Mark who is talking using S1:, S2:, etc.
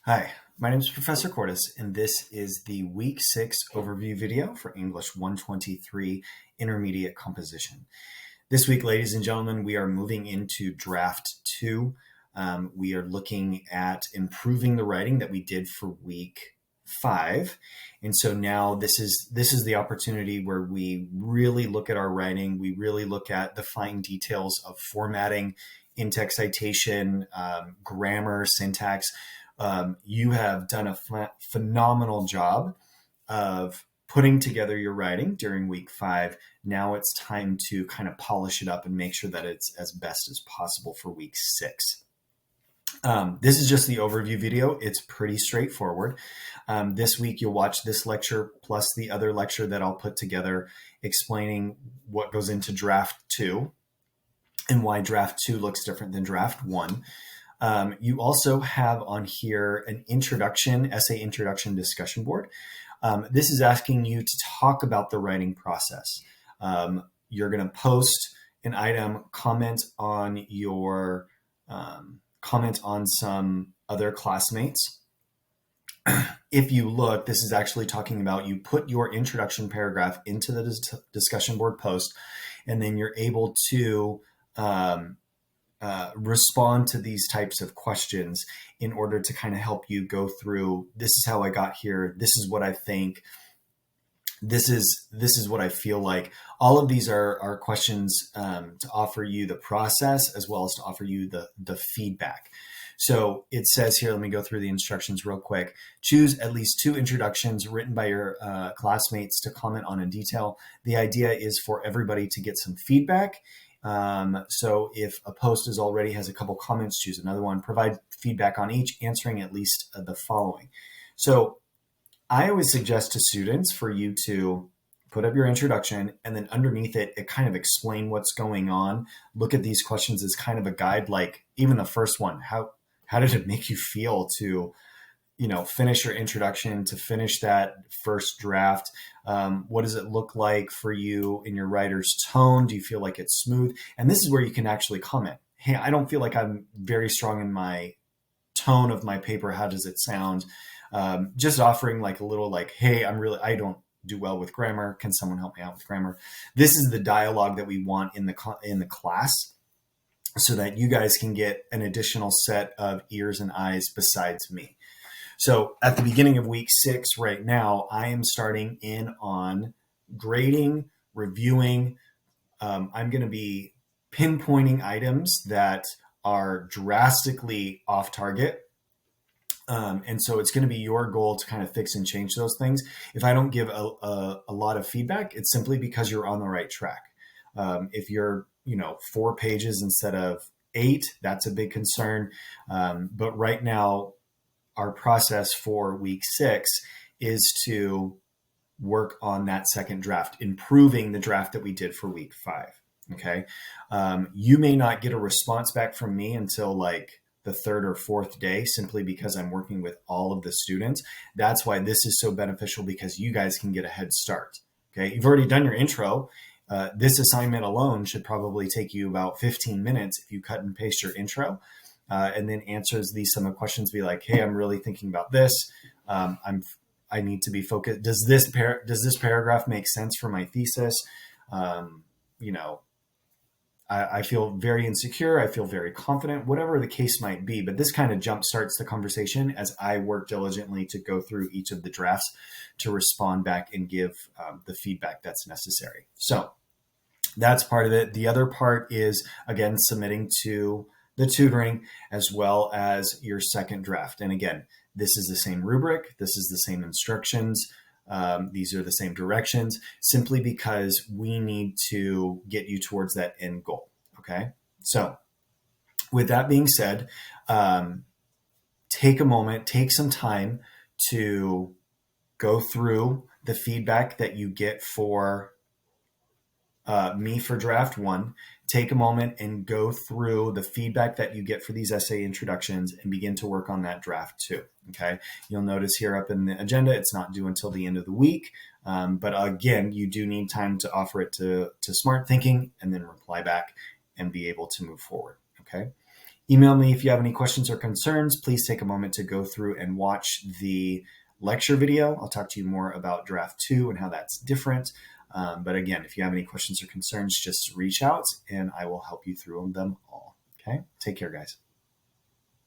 S1: Hi, my name is Professor Cordes, and this is the Week 6 overview video for English 123 Intermediate Composition. This week, ladies and gentlemen, we are moving into Draft 2. We are looking at improving the writing that we did for Week 5. And so now this is the opportunity where we really look at our writing. We really look at the fine details of formatting, in-text citation, grammar, syntax. You have done a phenomenal job of putting together your writing during week 5. Now it's time to kind of polish it up and make sure that it's as best as possible for week 6. This is just the overview video. It's pretty straightforward. This week you'll watch this lecture plus the other lecture that I'll put together explaining what goes into draft 2 and why draft 2 looks different than draft 1. You also have on here an essay introduction discussion board. This is asking you to talk about the writing process. You're going to post an item, comment on some other classmates. If you look, this is actually talking about you put your introduction paragraph into the discussion board post, and then you're able to respond to these types of questions in order to kind of help you go through, this is how I got here, this is what I think, this is what I feel like. All of these are questions to offer you the process as well as to offer you the feedback. So it says here, let me go through the instructions real quick. Choose at least 2 introductions written by your classmates to comment on in detail. The idea is for everybody to get some feedback. So if a post already has a couple comments, choose another one, provide feedback on each, answering at least the following. So I always suggest to students for you to put up your introduction and then underneath it kind of explain what's going on. Look at these questions as kind of a guide, like even the first one, how did it make you feel to finish your introduction, to finish that first draft? What does it look like for you in your writer's tone? Do you feel like it's smooth? And this is where you can actually comment. Hey, I don't feel like I'm very strong in my tone of my paper. How does it sound? Just offering like a little like, hey, I don't do well with grammar. Can someone help me out with grammar? This is the dialogue that we want in the class, so that you guys can get an additional set of ears and eyes besides me. So at the beginning of week 6 right now, I am starting in on grading, reviewing. I'm going to be pinpointing items that are drastically off target. And so it's going to be your goal to kind of fix and change those things. If I don't give a lot of feedback, it's simply because you're on the right track. If you're 4 pages instead of 8, that's a big concern. But right now, our process for week 6 is to work on that second draft, improving the draft that we did for week 5. Okay. You may not get a response back from me until like the 3rd or 4th day, simply because I'm working with all of the students. That's why this is so beneficial, because you guys can get a head start. Okay. You've already done your intro. This assignment alone should probably take you about 15 minutes if you cut and paste your intro. And then answers these some of the questions, be like, hey, I'm really thinking about this. I need to be focused. Does this paragraph make sense for my thesis? I feel very insecure. I feel very confident, whatever the case might be. But this kind of jump starts the conversation as I work diligently to go through each of the drafts to respond back and give the feedback that's necessary. So that's part of it. The other part is, again, submitting to the tutoring as well as your second draft. And again, this is the same rubric. This is the same instructions. These are the same directions, simply because we need to get you towards that end goal. Okay. So with that being said, take a moment, take some time to go through the feedback that you get for me for draft 1. Take a moment and go through the feedback that you get for these essay introductions and begin to work on that draft 2. Okay. You'll notice here up in the agenda, it's not due until the end of the week. But again, you do need time to offer it to smart thinking and then reply back and be able to move forward. Okay. Email me if you have any questions or concerns. Please take a moment to go through and watch the lecture video. I'll talk to you more about draft 2 and how that's different. But again, if you have any questions or concerns, just reach out and I will help you through them all. Okay? Take care, guys.